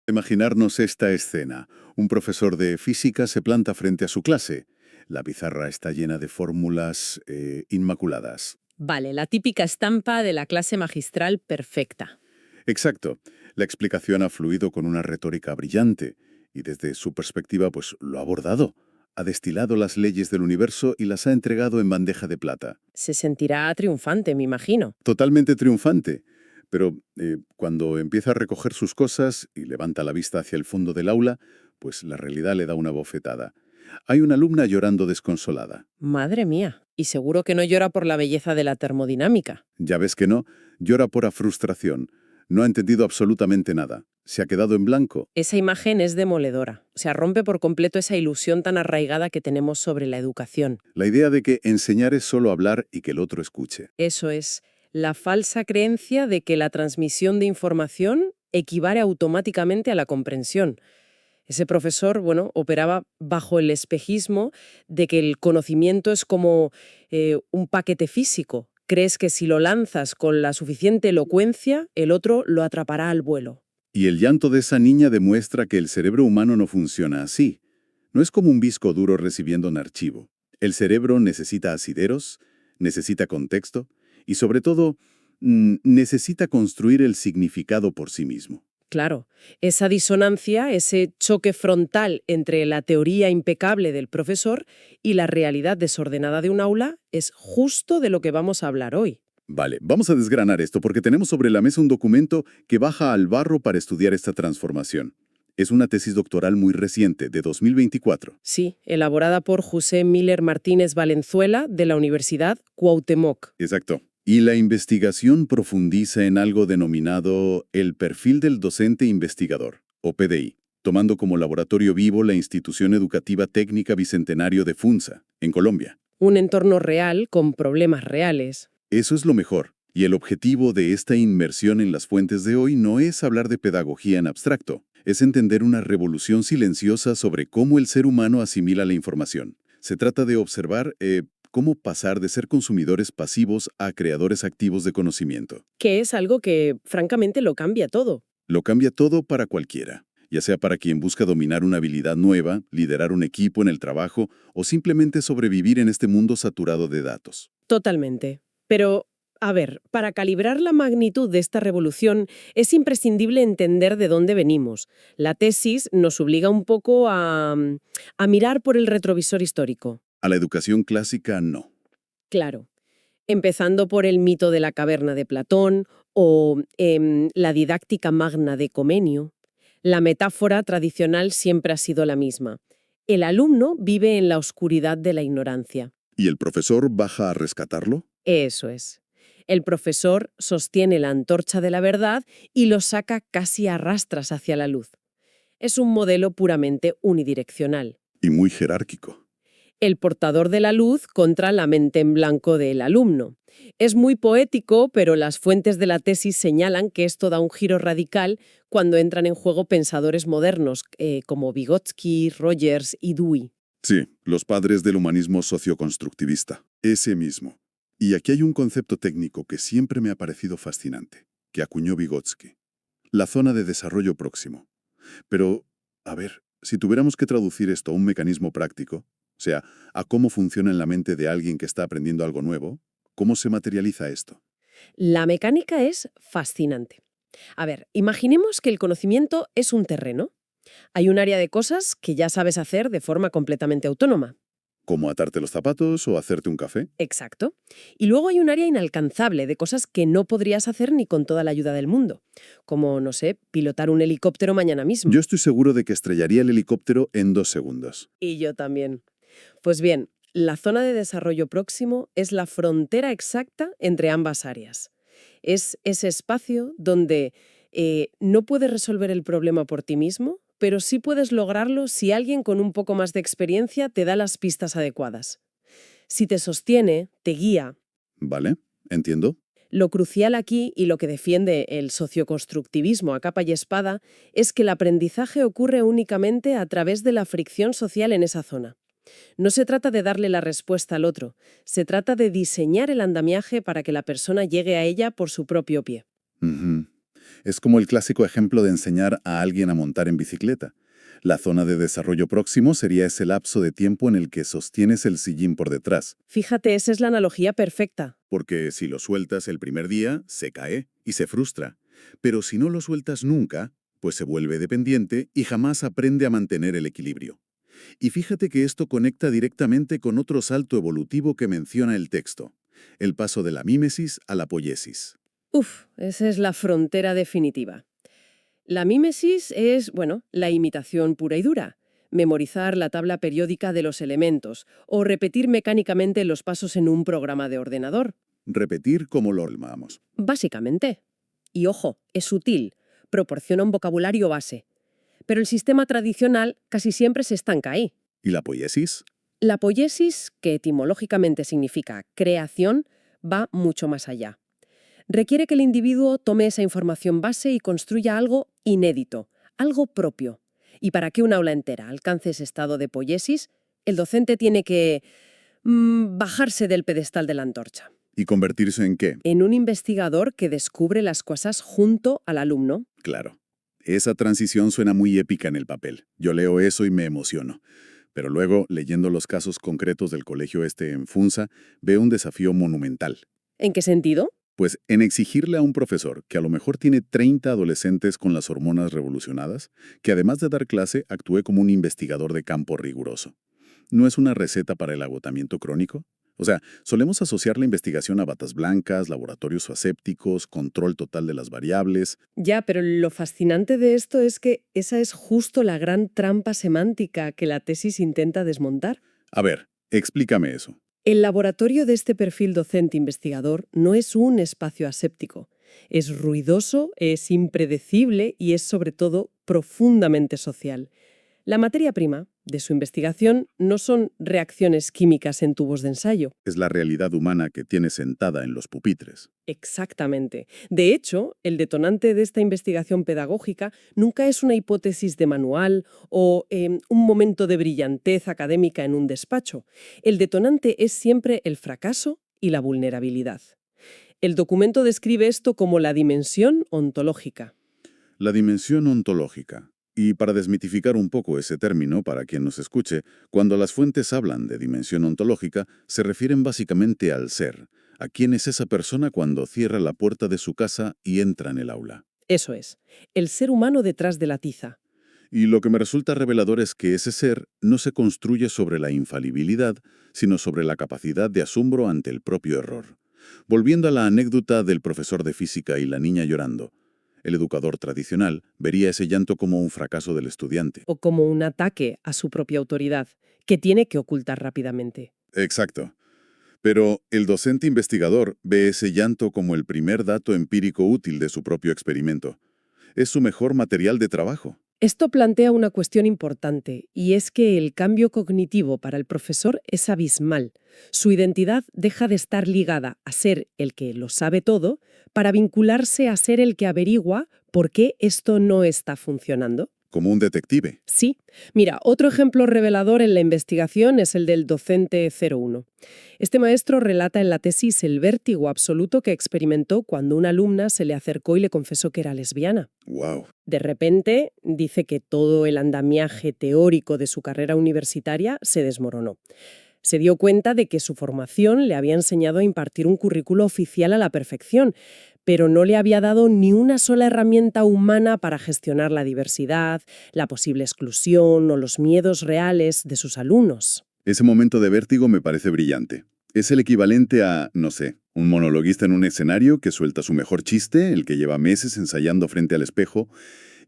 Imaginarnos esta escena. Un profesor de física se planta frente a su clase. La pizarra está llena de fórmulas inmaculadas. Vale, la típica estampa de la clase magistral perfecta. Exacto. La explicación ha fluido con una retórica brillante y desde su perspectiva, pues lo ha abordado. Ha destilado las leyes del universo y las ha entregado en bandeja de plata. Se sentirá triunfante, me imagino. Totalmente triunfante. Pero cuando empieza a recoger sus cosas y levanta la vista hacia el fondo del aula, pues la realidad le da una bofetada. Hay una alumna llorando desconsolada. Madre mía. Y seguro que no llora por la belleza de la termodinámica. Ya ves que no, llora por frustración. No ha entendido absolutamente nada. Se ha quedado en blanco. Esa imagen es demoledora. O sea, rompe por completo esa ilusión tan arraigada que tenemos sobre la educación. La idea de que enseñar es solo hablar y que el otro escuche. Eso es, la falsa creencia de que la transmisión de información equivale automáticamente a la comprensión. Ese profesor, bueno, operaba bajo el espejismo de que el conocimiento es como un paquete físico. Crees que si lo lanzas con la suficiente elocuencia, el otro lo atrapará al vuelo. Y el llanto de esa niña demuestra que el cerebro humano no funciona así. No es como un disco duro recibiendo un archivo. El cerebro necesita asideros, necesita contexto y sobre todo necesita construir el significado por sí mismo. Claro, esa disonancia, ese choque frontal entre la teoría impecable del profesor y la realidad desordenada de un aula es justo de lo que vamos a hablar hoy. Vale, vamos a desgranar esto porque tenemos sobre la mesa un documento que baja al barro para estudiar esta transformación. Es una tesis doctoral muy reciente, de 2024. Sí, elaborada por José Miller Martínez Valenzuela de la Universidad Cuauhtémoc. Exacto. Y la investigación profundiza en algo denominado el perfil del docente investigador, o PDI, tomando como laboratorio vivo la Institución Educativa Técnica Bicentenario de Funza, en Colombia. Un entorno real con problemas reales. Eso es lo mejor. Y el objetivo de esta inmersión en las fuentes de hoy no es hablar de pedagogía en abstracto, es entender una revolución silenciosa sobre cómo el ser humano asimila la información. Se trata de observar cómo pasar de ser consumidores pasivos a creadores activos de conocimiento. Que es algo que, francamente, lo cambia todo. Lo cambia todo para cualquiera, ya sea para quien busca dominar una habilidad nueva, liderar un equipo en el trabajo o simplemente sobrevivir en este mundo saturado de datos. Totalmente. Pero, a ver, para calibrar la magnitud de esta revolución es imprescindible entender de dónde venimos. La tesis nos obliga un poco a mirar por el retrovisor histórico. A la educación clásica, no. Claro. Empezando por el mito de la caverna de Platón o la didáctica magna de Comenio, la metáfora tradicional siempre ha sido la misma. El alumno vive en la oscuridad de la ignorancia. ¿Y el profesor baja a rescatarlo? Eso es. El profesor sostiene la antorcha de la verdad y lo saca casi a rastras hacia la luz. Es un modelo puramente unidireccional. Y muy jerárquico. El portador de la luz contra la mente en blanco del alumno. Es muy poético, pero las fuentes de la tesis señalan que esto da un giro radical cuando entran en juego pensadores modernos como Vygotsky, Rogers y Dewey. Sí, los padres del humanismo socioconstructivista. Ese mismo. Y aquí hay un concepto técnico que siempre me ha parecido fascinante, que acuñó Vygotsky. La zona de desarrollo próximo. Pero, a ver, si tuviéramos que traducir esto a un mecanismo práctico, o sea, a cómo funciona en la mente de alguien que está aprendiendo algo nuevo, ¿cómo se materializa esto? La mecánica es fascinante. A ver, imaginemos que el conocimiento es un terreno. Hay un área de cosas que ya sabes hacer de forma completamente autónoma. ¿Cómo atarte los zapatos o hacerte un café? Exacto. Y luego hay un área inalcanzable de cosas que no podrías hacer ni con toda la ayuda del mundo. Como, no sé, pilotar un helicóptero mañana mismo. Yo estoy seguro de que estrellaría el helicóptero en 2 segundos. Y yo también. Pues bien, la zona de desarrollo próximo es la frontera exacta entre ambas áreas. Es ese espacio donde no puedes resolver el problema por ti mismo, pero sí puedes lograrlo si alguien con un poco más de experiencia te da las pistas adecuadas. Si te sostiene, te guía. ¿Vale? ¿Entiendo? Lo crucial aquí, y lo que defiende el socioconstructivismo a capa y espada, es que el aprendizaje ocurre únicamente a través de la fricción social en esa zona. No se trata de darle la respuesta al otro, se trata de diseñar el andamiaje para que la persona llegue a ella por su propio pie. Ujú. Es como el clásico ejemplo de enseñar a alguien a montar en bicicleta. La zona de desarrollo próximo sería ese lapso de tiempo en el que sostienes el sillín por detrás, Fíjate, esa es la analogía perfecta. porque si lo sueltas el primer día, se cae y se frustra. Pero si no lo sueltas nunca, pues se vuelve dependiente y jamás aprende a mantener el equilibrio. Y fíjate que esto conecta directamente con otro salto evolutivo que menciona el texto, el paso de la mímesis a la poiesis. Uf, esa es la frontera definitiva. La mímesis es, bueno, la imitación pura y dura. Memorizar la tabla periódica de los elementos o repetir mecánicamente los pasos en un programa de ordenador. Repetir como lo llamamos. Básicamente. Y ojo, es sutil, proporciona un vocabulario base. Pero el sistema tradicional casi siempre se estanca ahí. ¿Y la poiesis? La poiesis, que etimológicamente significa creación, va mucho más allá. Requiere que el individuo tome esa información base y construya algo inédito, algo propio. Y para que un aula entera alcance ese estado de poiesis, el docente tiene que bajarse del pedestal de la antorcha. ¿Y convertirse en qué? En un investigador que descubre las cosas junto al alumno. Claro. Esa transición suena muy épica en el papel. Yo leo eso y me emociono. Pero luego, leyendo los casos concretos del colegio este en Funza, veo un desafío monumental. ¿En qué sentido? Pues en exigirle a un profesor que a lo mejor tiene 30 adolescentes con las hormonas revolucionadas, que además de dar clase, actúe como un investigador de campo riguroso. ¿No es una receta para el agotamiento crónico? O sea, solemos asociar la investigación a batas blancas, laboratorios asépticos, control total de las variables. Ya, pero lo fascinante de esto es que esa es justo la gran trampa semántica que la tesis intenta desmontar. A ver, explícame eso. El laboratorio de este perfil docente-investigador no es un espacio aséptico. Es ruidoso, es impredecible y es sobre todo profundamente social. La materia prima de su investigación no son reacciones químicas en tubos de ensayo. Es la realidad humana que tiene sentada en los pupitres. Exactamente. De hecho, el detonante de esta investigación pedagógica nunca es una hipótesis de manual o un momento de brillantez académica en un despacho. El detonante es siempre el fracaso y la vulnerabilidad. El documento describe esto como la dimensión ontológica. La dimensión ontológica. Y para desmitificar un poco ese término, para quien nos escuche, cuando las fuentes hablan de dimensión ontológica, se refieren básicamente al ser, a quién es esa persona cuando cierra la puerta de su casa y entra en el aula. Eso es, el ser humano detrás de la tiza. Y lo que me resulta revelador es que ese ser no se construye sobre la infalibilidad, sino sobre la capacidad de asombro ante el propio error. Volviendo a la anécdota del profesor de física y la niña llorando, el educador tradicional vería ese llanto como un fracaso del estudiante. O como un ataque a su propia autoridad, que tiene que ocultar rápidamente. Exacto. Pero el docente investigador ve ese llanto como el primer dato empírico útil de su propio experimento. Es su mejor material de trabajo. Esto plantea una cuestión importante, y es que el cambio cognitivo para el profesor es abismal. Su identidad deja de estar ligada a ser el que lo sabe todo para vincularse a ser el que averigua por qué esto no está funcionando. Como un detective. Sí. Mira, otro ejemplo revelador en la investigación es el del docente 01. Este maestro relata en la tesis el vértigo absoluto que experimentó cuando una alumna se le acercó y le confesó que era lesbiana. ¡Wow! De repente, dice que todo el andamiaje teórico de su carrera universitaria se desmoronó. Se dio cuenta de que su formación le había enseñado a impartir un currículo oficial a la perfección, pero no le había dado ni una sola herramienta humana para gestionar la diversidad, la posible exclusión o los miedos reales de sus alumnos. Ese momento de vértigo me parece brillante. Es el equivalente a, no sé, un monologuista en un escenario que suelta su mejor chiste, el que lleva meses ensayando frente al espejo,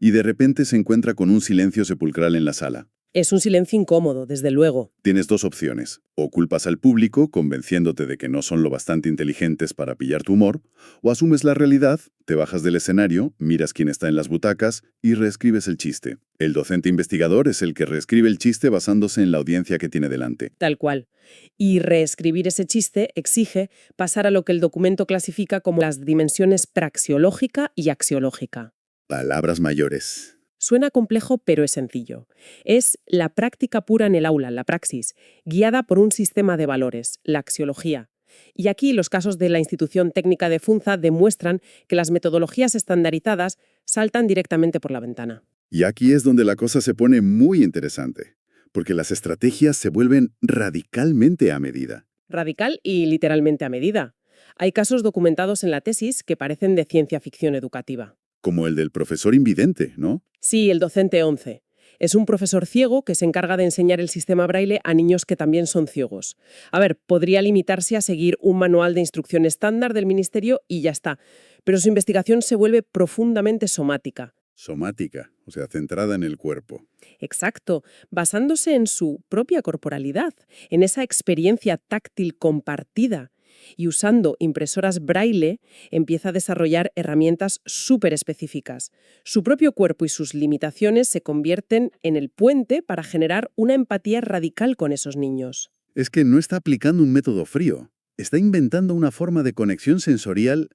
y de repente se encuentra con un silencio sepulcral en la sala. Es un silencio incómodo, desde luego. Tienes dos opciones. O culpas al público, convenciéndote de que no son lo bastante inteligentes para pillar tu humor, o asumes la realidad, te bajas del escenario, miras quién está en las butacas y reescribes el chiste. El docente investigador es el que reescribe el chiste basándose en la audiencia que tiene delante. Tal cual. Y reescribir ese chiste exige pasar a lo que el documento clasifica como las dimensiones praxiológica y axiológica. Palabras mayores. Suena complejo, pero es sencillo. Es la práctica pura en el aula, la praxis, guiada por un sistema de valores, la axiología. Y aquí los casos de la Institución Técnica de Funza demuestran que las metodologías estandarizadas saltan directamente por la ventana. Y aquí es donde la cosa se pone muy interesante, porque las estrategias se vuelven radicalmente a medida. Radical y literalmente a medida. Hay casos documentados en la tesis que parecen de ciencia ficción educativa. Como el del profesor invidente, ¿no? Sí, el docente 11. Es un profesor ciego que se encarga de enseñar el sistema braille a niños que también son ciegos. A ver, podría limitarse a seguir un manual de instrucción estándar del ministerio y ya está, pero su investigación se vuelve profundamente somática. Somática, o sea, centrada en el cuerpo. Exacto, basándose en su propia corporalidad, en esa experiencia táctil compartida. Y usando impresoras braille, empieza a desarrollar herramientas súper específicas. Su propio cuerpo y sus limitaciones se convierten en el puente para generar una empatía radical con esos niños. Es que no está aplicando un método frío, está inventando una forma de conexión sensorial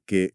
que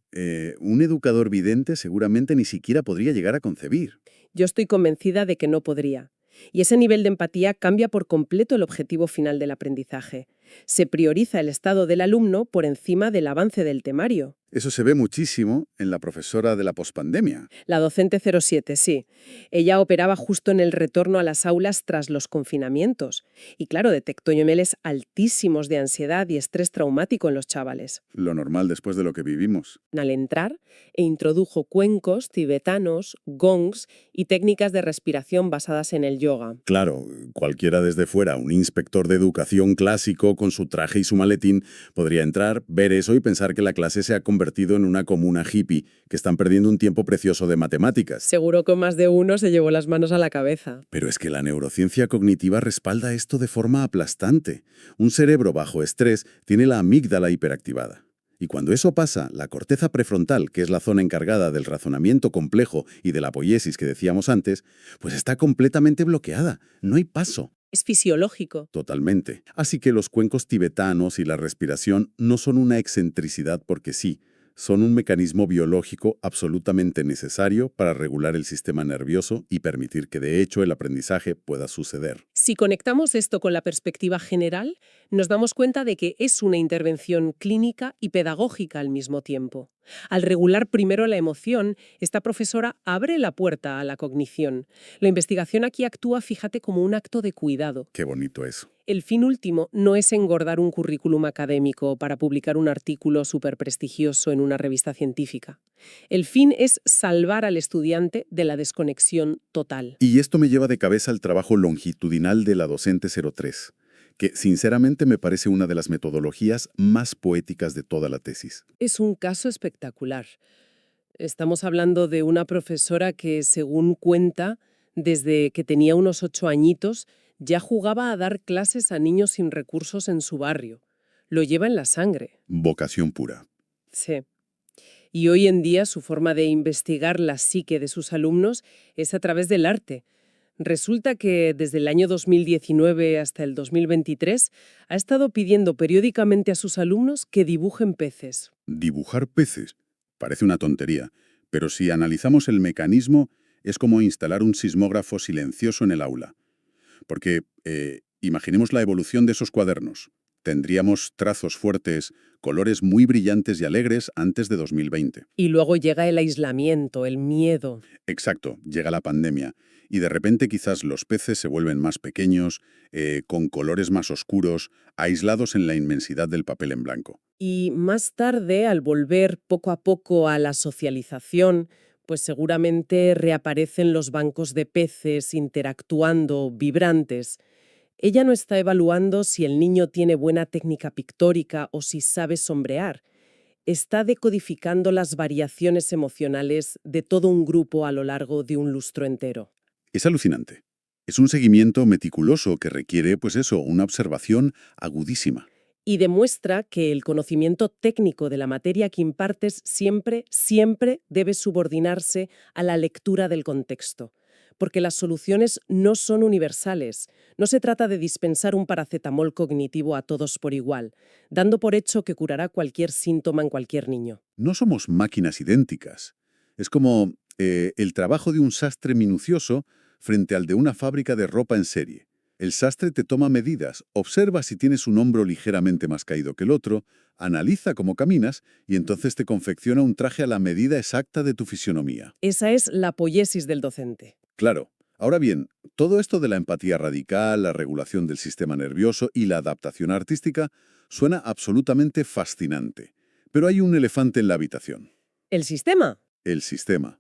un educador vidente seguramente ni siquiera podría llegar a concebir. Yo estoy convencida de que no podría. Y ese nivel de empatía cambia por completo el objetivo final del aprendizaje. Se prioriza el estado del alumno por encima del avance del temario. Eso se ve muchísimo en la profesora de la pospandemia. La docente 07, sí. Ella operaba justo en el retorno a las aulas tras los confinamientos. Y claro, detectó niveles altísimos de ansiedad y estrés traumático en los chavales. Lo normal después de lo que vivimos. Al entrar, introdujo cuencos tibetanos, gongs y técnicas de respiración basadas en el yoga. Claro, cualquiera desde fuera, un inspector de educación clásico con su traje y su maletín, podría entrar, ver eso y pensar que la clase se ha convertido en una comuna hippie, que están perdiendo un tiempo precioso de matemáticas. Seguro que más de uno se llevó las manos a la cabeza. Pero es que la neurociencia cognitiva respalda esto de forma aplastante. Un cerebro bajo estrés tiene la amígdala hiperactivada. Y cuando eso pasa, la corteza prefrontal, que es la zona encargada del razonamiento complejo y de la poiesis que decíamos antes, pues está completamente bloqueada. No hay paso. Es fisiológico. Totalmente. Así que los cuencos tibetanos y la respiración no son una excentricidad porque sí, son un mecanismo biológico absolutamente necesario para regular el sistema nervioso y permitir que de hecho el aprendizaje pueda suceder. Si conectamos esto con la perspectiva general, nos damos cuenta de que es una intervención clínica y pedagógica al mismo tiempo. Al regular primero la emoción, esta profesora abre la puerta a la cognición. La investigación aquí actúa, fíjate, como un acto de cuidado. Qué bonito eso. El fin último no es engordar un currículum académico para publicar un artículo súper prestigioso en una revista científica. El fin es salvar al estudiante de la desconexión total. Y esto me lleva de cabeza al trabajo longitudinal de la docente 03, que sinceramente me parece una de las metodologías más poéticas de toda la tesis. Es un caso espectacular. Estamos hablando de una profesora que, según cuenta, desde que tenía unos 8 añitos, ya jugaba a dar clases a niños sin recursos en su barrio. Lo lleva en la sangre. Vocación pura. Sí. Y hoy en día su forma de investigar la psique de sus alumnos es a través del arte. Resulta que desde el año 2019 hasta el 2023 ha estado pidiendo periódicamente a sus alumnos que dibujen peces. Dibujar peces. Parece una tontería, pero si analizamos el mecanismo, es como instalar un sismógrafo silencioso en el aula. Porque imaginemos la evolución de esos cuadernos. Tendríamos trazos fuertes, colores muy brillantes y alegres antes de 2020. Y luego llega el aislamiento, el miedo. Exacto, llega la pandemia y de repente quizás los peces se vuelven más pequeños, con colores más oscuros, aislados en la inmensidad del papel en blanco. Y más tarde, al volver poco a poco a la socialización, pues seguramente reaparecen los bancos de peces interactuando, vibrantes. Ella no está evaluando si el niño tiene buena técnica pictórica o si sabe sombrear. Está decodificando las variaciones emocionales de todo un grupo a lo largo de un lustro entero. Es alucinante. Es un seguimiento meticuloso que requiere, pues eso, una observación agudísima. Y demuestra que el conocimiento técnico de la materia que impartes siempre, siempre debe subordinarse a la lectura del contexto. Porque las soluciones no son universales. No se trata de dispensar un paracetamol cognitivo a todos por igual, dando por hecho que curará cualquier síntoma en cualquier niño. No somos máquinas idénticas. Es como el trabajo de un sastre minucioso frente al de una fábrica de ropa en serie. El sastre te toma medidas, observa si tienes un hombro ligeramente más caído que el otro, analiza cómo caminas y entonces te confecciona un traje a la medida exacta de tu fisionomía. Esa es la poiesis del docente. Claro. Ahora bien, todo esto de la empatía radical, la regulación del sistema nervioso y la adaptación artística suena absolutamente fascinante. Pero hay un elefante en la habitación: ¿El sistema? el sistema.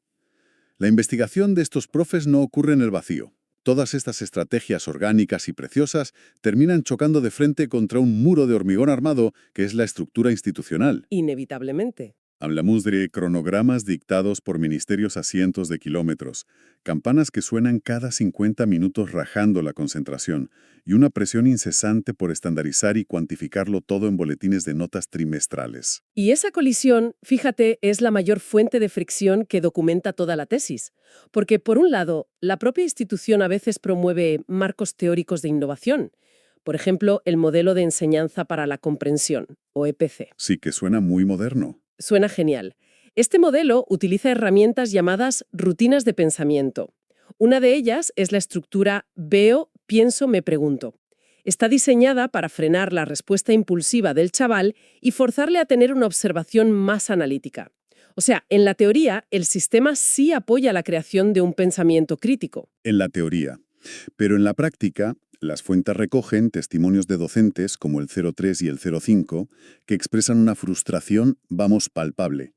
La investigación de estos profes no ocurre en el vacío. Todas estas estrategias orgánicas y preciosas terminan chocando de frente contra un muro de hormigón armado que es la estructura institucional. Inevitablemente. Hablamos de cronogramas dictados por ministerios a cientos de kilómetros, campanas que suenan cada 50 minutos rajando la concentración y una presión incesante por estandarizar y cuantificarlo todo en boletines de notas trimestrales. Y esa colisión, fíjate, es la mayor fuente de fricción que documenta toda la tesis. Porque, por un lado, la propia institución a veces promueve marcos teóricos de innovación. Por ejemplo, el modelo de enseñanza para la comprensión, o EPC. Sí que suena muy moderno. Suena genial. Este modelo utiliza herramientas llamadas rutinas de pensamiento. Una de ellas es la estructura veo, pienso, me pregunto. Está diseñada para frenar la respuesta impulsiva del chaval y forzarle a tener una observación más analítica. O sea, en la teoría, el sistema sí apoya la creación de un pensamiento crítico. En la teoría. Pero en la práctica, las fuentes recogen testimonios de docentes como el 03 y el 05 que expresan una frustración, vamos, palpable.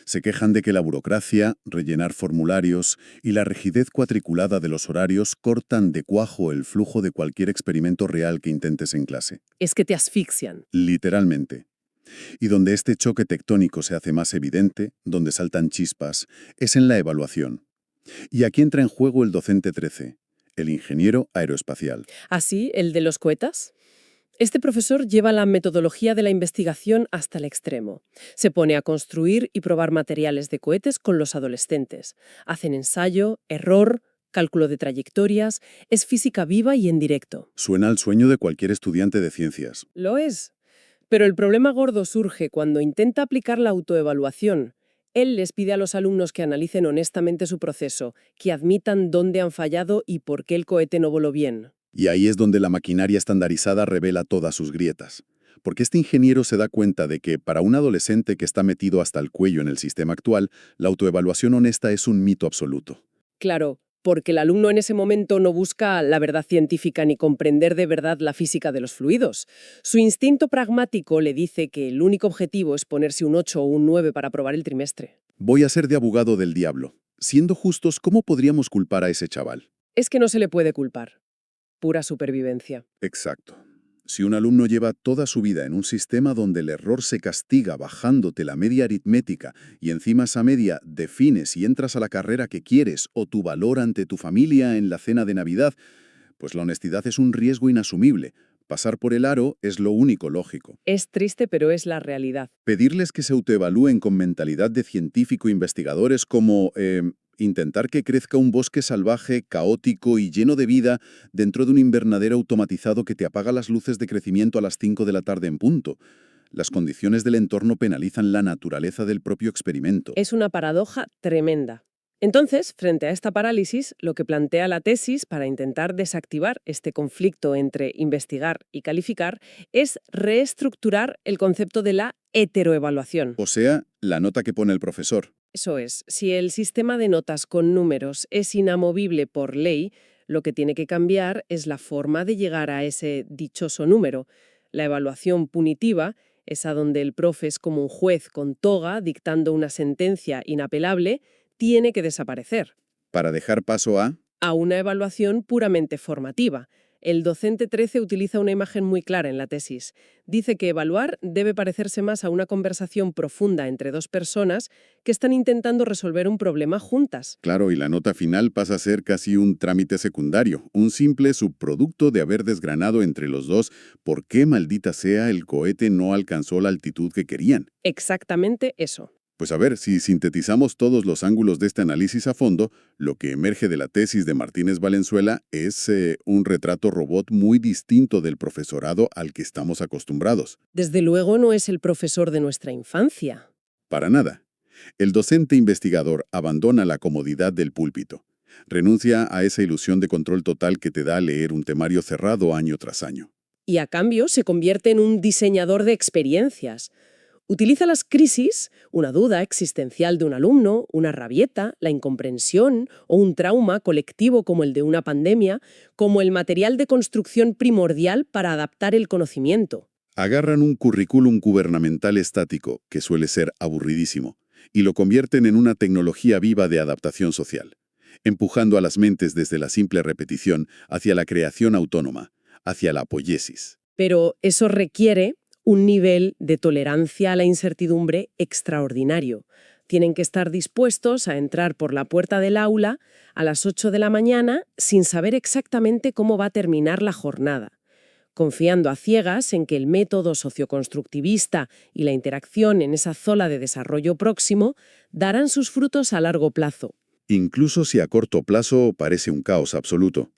Se quejan de que la burocracia, rellenar formularios y la rigidez cuatriculada de los horarios cortan de cuajo el flujo de cualquier experimento real que intentes en clase. Es que te asfixian. Literalmente. Y donde este choque tectónico se hace más evidente, donde saltan chispas, es en la evaluación. Y aquí entra en juego el docente 13, el ingeniero aeroespacial. ¿Así, el de los cohetas? Este profesor lleva la metodología de la investigación hasta el extremo. Se pone a construir y probar materiales de cohetes con los adolescentes. Hacen ensayo, error, cálculo de trayectorias, es física viva y en directo. Suena al sueño de cualquier estudiante de ciencias. Lo es. Pero el problema gordo surge cuando intenta aplicar la autoevaluación. Él les pide a los alumnos que analicen honestamente su proceso, que admitan dónde han fallado y por qué el cohete no voló bien. Y ahí es donde la maquinaria estandarizada revela todas sus grietas. Porque este ingeniero se da cuenta de que, para un adolescente que está metido hasta el cuello en el sistema actual, la autoevaluación honesta es un mito absoluto. Claro, porque el alumno en ese momento no busca la verdad científica ni comprender de verdad la física de los fluidos. Su instinto pragmático le dice que el único objetivo es ponerse un 8 o un 9 para aprobar el trimestre. Voy a ser de abogado del diablo. Siendo justos, ¿cómo podríamos culpar a ese chaval? Es que no se le puede culpar. Pura supervivencia. Exacto. Si un alumno lleva toda su vida en un sistema donde el error se castiga bajándote la media aritmética y encima esa media defines si entras a la carrera que quieres o tu valor ante tu familia en la cena de Navidad, pues la honestidad es un riesgo inasumible. Pasar por el aro es lo único lógico. Es triste, pero es la realidad. Pedirles que se autoevalúen con mentalidad de científico e investigadores como intentar que crezca un bosque salvaje, caótico y lleno de vida dentro de un invernadero automatizado que te apaga las luces de crecimiento a las 5 de la tarde en punto. Las condiciones del entorno penalizan la naturaleza del propio experimento. Es una paradoja tremenda. Entonces, frente a esta parálisis, lo que plantea la tesis para intentar desactivar este conflicto entre investigar y calificar es reestructurar el concepto de la heteroevaluación. O sea, la nota que pone el profesor. Eso es, si el sistema de notas con números es inamovible por ley, lo que tiene que cambiar es la forma de llegar a ese dichoso número. La evaluación punitiva, esa donde el profe es como un juez con toga dictando una sentencia inapelable, tiene que desaparecer. Para dejar paso A una evaluación puramente formativa. El docente 13 utiliza una imagen muy clara en la tesis. Dice que evaluar debe parecerse más a una conversación profunda entre dos personas que están intentando resolver un problema juntas. Claro, y la nota final pasa a ser casi un trámite secundario, un simple subproducto de haber desgranado entre los dos por qué, maldita sea, el cohete no alcanzó la altitud que querían. Exactamente eso. Pues a ver, si sintetizamos todos los ángulos de este análisis a fondo, lo que emerge de la tesis de Martínez Valenzuela es un retrato robot muy distinto del profesorado al que estamos acostumbrados. Desde luego no es el profesor de nuestra infancia. Para nada. El docente investigador abandona la comodidad del púlpito. Renuncia a esa ilusión de control total que te da leer un temario cerrado año tras año. Y a cambio se convierte en un diseñador de experiencias. Utiliza las crisis, una duda existencial de un alumno, una rabieta, la incomprensión o un trauma colectivo como el de una pandemia, como el material de construcción primordial para adaptar el conocimiento. Agarran un currículum gubernamental estático, que suele ser aburridísimo, y lo convierten en una tecnología viva de adaptación social, empujando a las mentes desde la simple repetición hacia la creación autónoma, hacia la poiesis. Pero eso requiere un nivel de tolerancia a la incertidumbre extraordinario. Tienen que estar dispuestos a entrar por la puerta del aula a las 8 de la mañana sin saber exactamente cómo va a terminar la jornada, confiando a ciegas en que el método socioconstructivista y la interacción en esa zona de desarrollo próximo darán sus frutos a largo plazo. Incluso si a corto plazo parece un caos absoluto.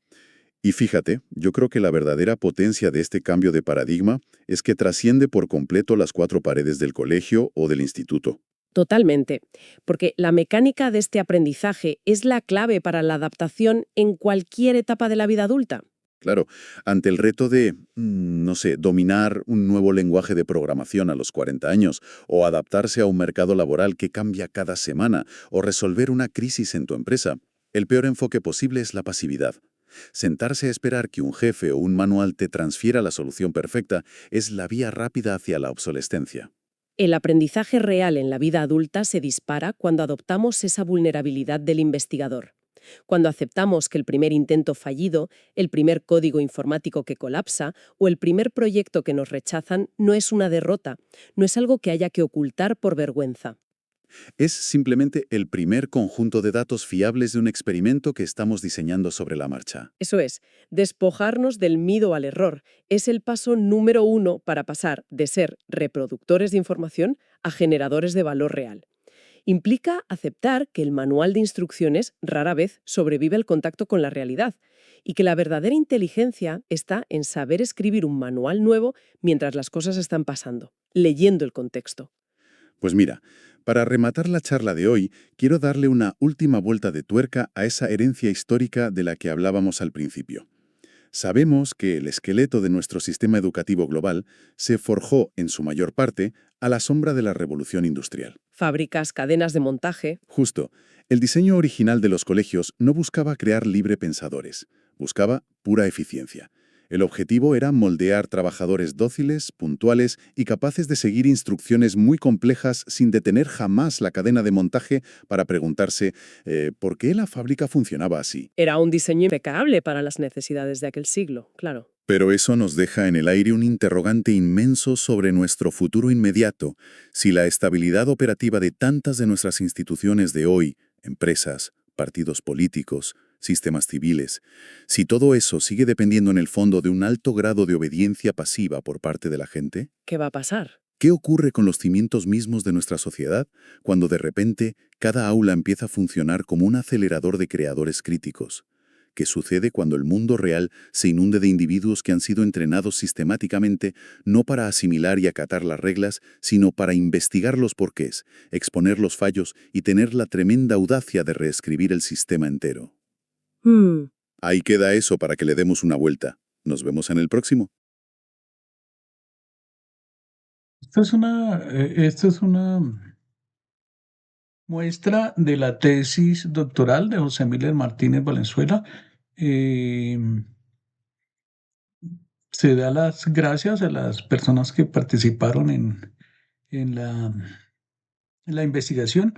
Y fíjate, yo creo que la verdadera potencia de este cambio de paradigma es que trasciende por completo las cuatro paredes del colegio o del instituto. Totalmente, porque la mecánica de este aprendizaje es la clave para la adaptación en cualquier etapa de la vida adulta. Claro, ante el reto de, no sé, dominar un nuevo lenguaje de programación a los 40 años, o adaptarse a un mercado laboral que cambia cada semana, o resolver una crisis en tu empresa, el peor enfoque posible es la pasividad. Sentarse a esperar que un jefe o un manual te transfiera la solución perfecta es la vía rápida hacia la obsolescencia. El aprendizaje real en la vida adulta se dispara cuando adoptamos esa vulnerabilidad del investigador. Cuando aceptamos que el primer intento fallido, el primer código informático que colapsa o el primer proyecto que nos rechazan no es una derrota, no es algo que haya que ocultar por vergüenza. Es simplemente el primer conjunto de datos fiables de un experimento que estamos diseñando sobre la marcha. Eso es, despojarnos del miedo al error es el paso número uno para pasar de ser reproductores de información a generadores de valor real. Implica aceptar que el manual de instrucciones rara vez sobrevive al contacto con la realidad y que la verdadera inteligencia está en saber escribir un manual nuevo mientras las cosas están pasando, leyendo el contexto. Pues mira, para rematar la charla de hoy, quiero darle una última vuelta de tuerca a esa herencia histórica de la que hablábamos al principio. Sabemos que el esqueleto de nuestro sistema educativo global se forjó, en su mayor parte, a la sombra de la revolución industrial. Fábricas, cadenas de montaje. Justo, el diseño original de los colegios no buscaba crear libre pensadores, buscaba pura eficiencia. El objetivo era moldear trabajadores dóciles, puntuales y capaces de seguir instrucciones muy complejas sin detener jamás la cadena de montaje para preguntarse ¿por qué la fábrica funcionaba así? Era un diseño impecable para las necesidades de aquel siglo, claro. Pero eso nos deja en el aire un interrogante inmenso sobre nuestro futuro inmediato, si la estabilidad operativa de tantas de nuestras instituciones de hoy, empresas, partidos políticos, sistemas civiles, si todo eso sigue dependiendo en el fondo de un alto grado de obediencia pasiva por parte de la gente. ¿Qué va a pasar? ¿Qué ocurre con los cimientos mismos de nuestra sociedad cuando de repente cada aula empieza a funcionar como un acelerador de creadores críticos? ¿Qué sucede cuando el mundo real se inunde de individuos que han sido entrenados sistemáticamente no para asimilar y acatar las reglas, sino para investigar los porqués, exponer los fallos y tener la tremenda audacia de reescribir el sistema entero? Hmm. Ahí queda eso para que le demos una vuelta. Nos vemos en el próximo. Esto es una muestra de la tesis doctoral de José Miller Martínez Valenzuela. Eh, Se da las gracias a las personas que participaron en la investigación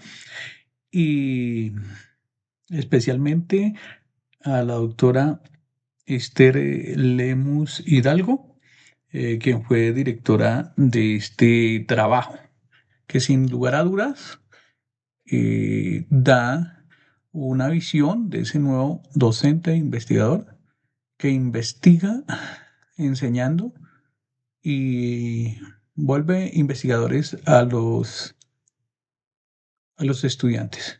y especialmente a la doctora Esther Lemus Hidalgo, quien fue directora de este trabajo, que sin lugar a dudas da una visión de ese nuevo docente e investigador que investiga enseñando y vuelve investigadores a los estudiantes.